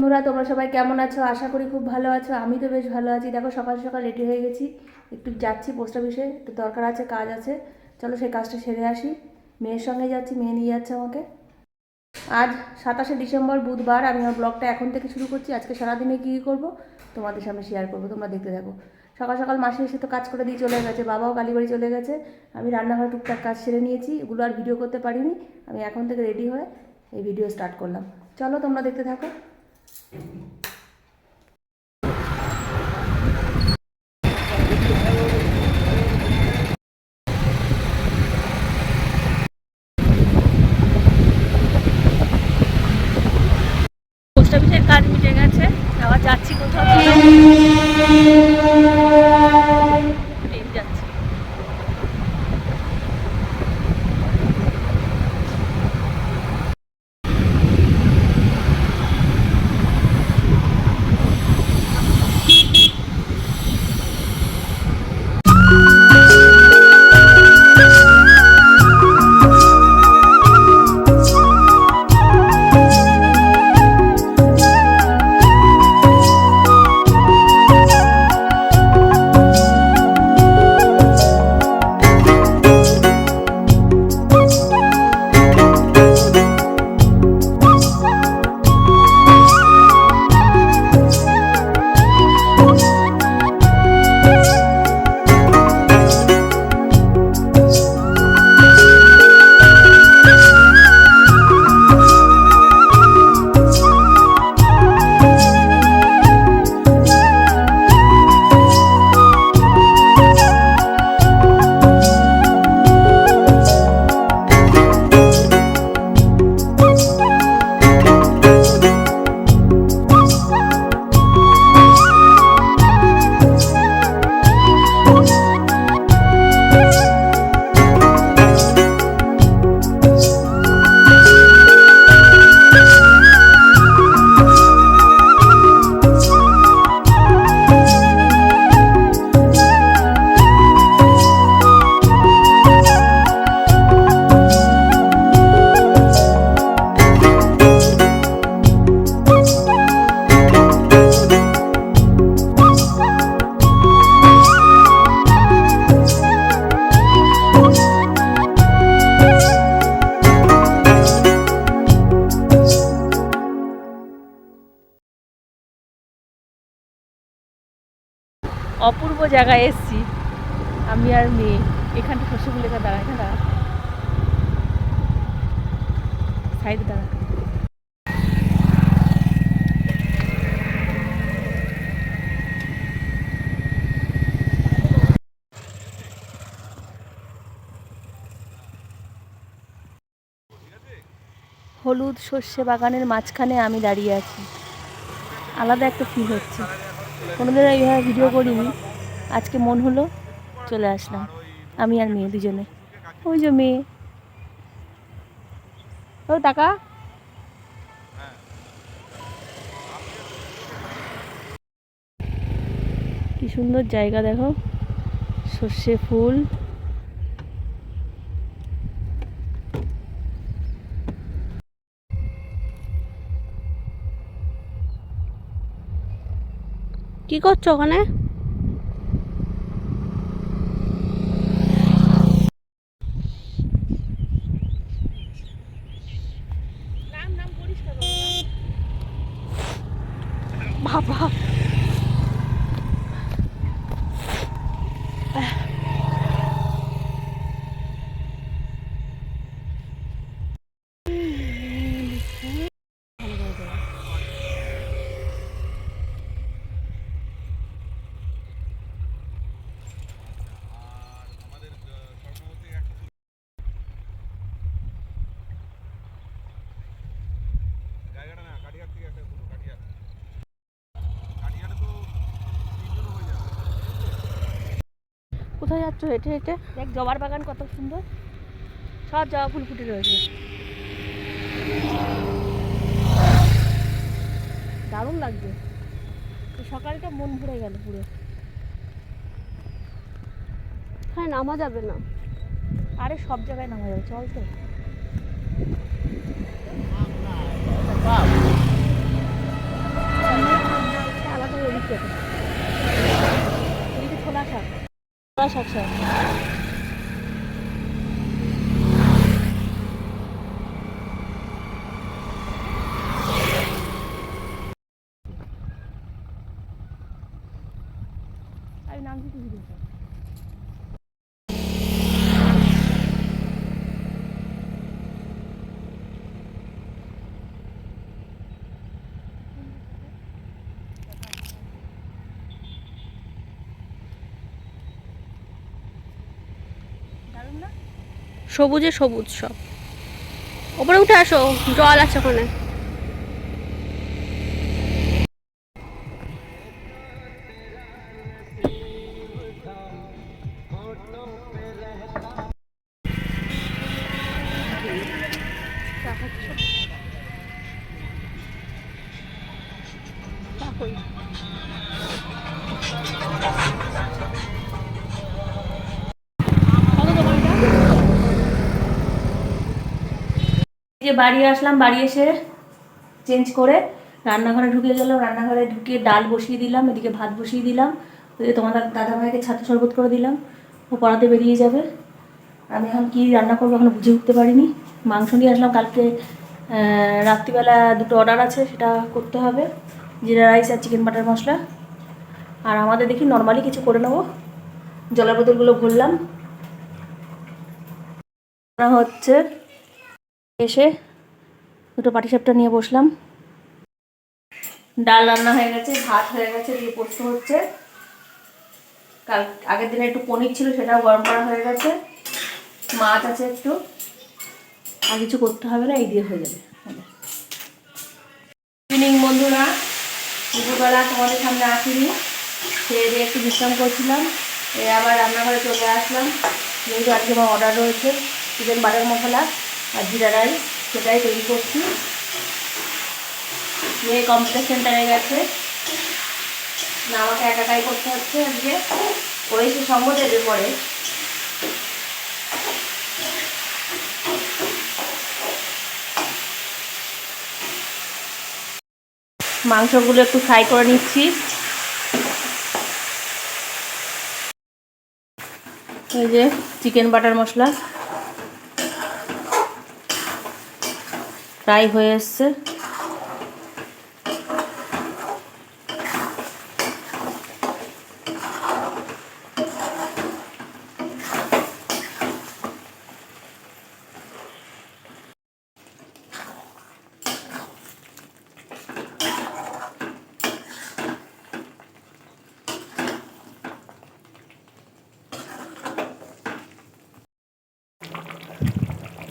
বন্ধুরা, তোমরা সবাই কেমন আছো? আশা করি খুব ভালো আছো। আমি তো বেশ ভালো আছি। দেখো সকাল সকাল রেডি হয়ে গেছি, একটু যাচ্ছি পোস্ট অফিসে, একটু দরকার আছে, কাজ আছে। চলো সেই কাজটা সেরে আসি। মেয়ের সঙ্গে যাচ্ছি, মেয়ে নিয়ে যাচ্ছে আমাকে। আজ 27শে ডিসেম্বর বুধবার। আমি আমার ব্লগটা এখন থেকে শুরু করছি। আজকে সারাদিনে কী কী করবো তোমাদের সামনে শেয়ার করবো, তোমরা দেখতে থাকো। সকাল সকাল মাসি এসে তো কাজ করে দিয়ে চলে গেছে, বাবাও কালীবাড়ি চলে গেছে। আমি রান্নাঘরে টুকটাক কাজ সেরে নিয়েছি, এগুলো আর ভিডিও করতে পারিনি। আমি এখন থেকে রেডি হয়ে এই ভিডিও স্টার্ট করলাম। চলো তোমরা দেখতে থাকো। পোস্ট অফিসের কাজ মিটে গেছে, আবার যাচ্ছি কোথাও, ট্রেন যাচ্ছে। অপূর্ব জায়গায় এসছি আমি আর মেয়ে। এখানটা শস্য ফুলেখা দাঁড়া, এখানে দাঁড়া, সাইডে দাঁড়া। হলুদ সর্ষে বাগানের মাঝখানে আমি দাঁড়িয়ে আছি, আলাদা একটা ফিল হচ্ছে। কোনোদিন এইভাবে ভিডিও করিনি, আজকে মন হলো চলে আসলাম। আমি আর মেয়ে দুজনে। ওই যে মেয়ে, ও টাকা। কি সুন্দর জায়গা দেখো, সর্ষে ফুল। কি করছো ওখানে? বাবা কোথায় যাচ্ছ হেঁটে হেঁটে? দেখ জবার বাগান কত সুন্দর, সব জবা ফুল ফুটে রয়েছে, দারুণ লাগছে। সকালটা মন ভরে গেল পুরো। হ্যাঁ, নামা যাবে না? আরে সব জায়গায় নামা যাবে, চল তো। আচ্ছা আমি নাম দিতে ভিডিও সবুজে সবুজ সব। ওপরে উঠে আসো, জল আছে ওখানে। যে বাড়ি আসলাম, বাড়ি এসে চেঞ্জ করে রান্নাঘরে ঢুকে গেলাম। রান্নাঘরে ঢুকে ডাল বসিয়ে দিলাম, এদিকে ভাত বসিয়ে দিলাম। ওদিকে তোমার দাদাভাইকে ছাতু শরবত করে দিলাম, ও পড়াতে বেরিয়ে যাবে। আমি এখন কী রান্না করবো এখনো বুঝে উঠতে পারিনি। মাংস নিয়ে আসলাম, কালকে রাত্রিবেলা দুটো অর্ডার আছে, সেটা করতে হবে। জিরা রাইস আর চিকেন বাটার মশলা। আর আমাদের দেখি নর্মালি কিছু করে নেবো। জলের বোতলগুলো ভরলাম। হচ্ছে এসে দুটো পাটিসাপটা নিয়ে বসলাম। ডাল রান্না হয়ে গেছে, ভাত হয়ে গেছে, দিয়ে পোস্ত হচ্ছে। কাল আগের দিনে একটু পনির ছিল, সেটাও গরম করা হয়ে গেছে। মাছ আছে একটু, আর কিছু করতে হবে না, এই দিয়ে হয়ে যাবে। ইভিনিং বন্ধুরা, দুপুরবেলা তোমাদের সামনে আসিনি, খেয়ে দিয়ে একটু বিশ্রাম করছিলাম। আবার রান্নাঘরে চলে আসলাম, যেহেতু আজকে আমার অর্ডার রয়েছে চিকেন বাটার মশলা আর জিরা রাইস, সেটাই তৈরি করছি। মেয়ে কম্পিউটার সেন্টারে গেছে, না আমাকে একাই করতে হচ্ছে আজকে। ওই সে সঙ্গ দেবে পরে। মাংসগুলো একটু ফ্রাই করে নিচ্ছি। এই যে চিকেন বাটার মশলা ফ্রাই হয়ে এসছে।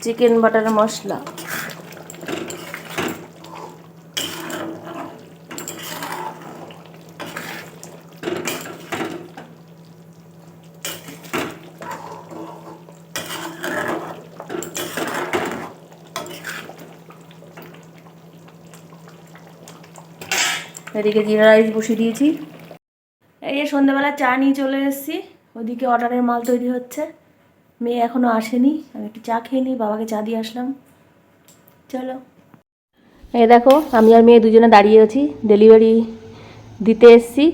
চিকেন বাটার মশলা এদিকে জিরা রাইস বসিয়ে দিয়েছি। এই যে সন্ধ্যাবেলা চা নিয়ে চলে এসেছি, ওদিকে অর্ডারের মাল তৈরি হচ্ছে। মেয়ে এখনও আসেনি, আমি একটু চা খেয়ে নিই, বাবাকে চা দিয়ে আসলাম। চলো, এই দেখো আমি আর মেয়ে দুজনে দাঁড়িয়ে আছি, ডেলিভারি দিতে এসছি।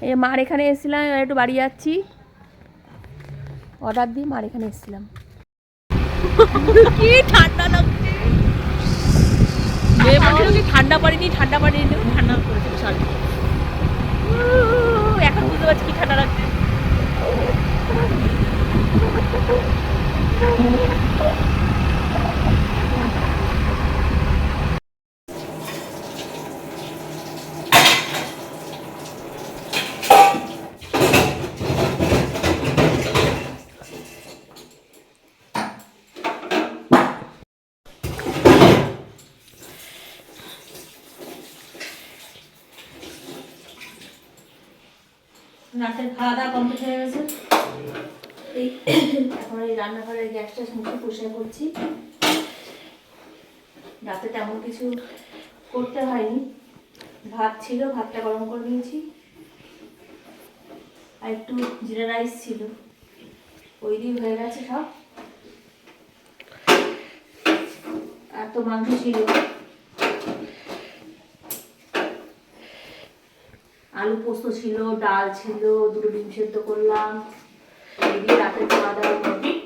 এই মার এখানে এসেছিলাম, একটু বাড়ি যাচ্ছি, অর্ডার দিয়ে মার এখানে এসেছিলাম। কি ঠান্ডা লাগছে, ঠান্ডা পারিনি, ঠান্ডা পারিনি, ঠান্ডা করেছে বিশাল। এখন বুঝতে পারছি কি ঠান্ডা লাগছে। রাতের খাওয়া দাওয়া কমপ্লিট হয়ে গেছে। এই এখন এই রান্নাঘরের গ্যাসটা মুখে পরিষ্কার করছি। রাতে তেমন কিছু করতে হয়নি, ভাত ছিল, ভাতটা গরম করে নিয়েছি, আর একটু জিরা রাইস ছিল, ওই দিয়ে হয়ে গেছে সব। আর তো মাংস ছিল, আলু পোস্ত ছিল, ডাল ছিল, দুটো ডিম সেদ্ধ করলাম, এই দিয়ে রাতের খাওয়া দাওয়া কমপ্লিট।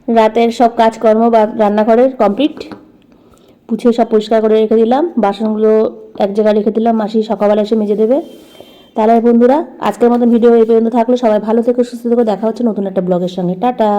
রাতের সব কাজকর্ম বা রান্নাঘরের কমপ্লিট, পুছিয়ে সব পরিষ্কার করে রেখে দিলাম, বাসনগুলো এক জায়গায় রেখে দিলাম, মাসি সকালবেলা এসে মেজে দেবে। তাহলে বন্ধুরা, আজকের মতন ভিডিও এই পর্যন্ত থাকলো। সবাই ভালো থেকো, সুস্থ থেকো, দেখা হচ্ছে নতুন একটা ব্লগের সঙ্গে। টাটা।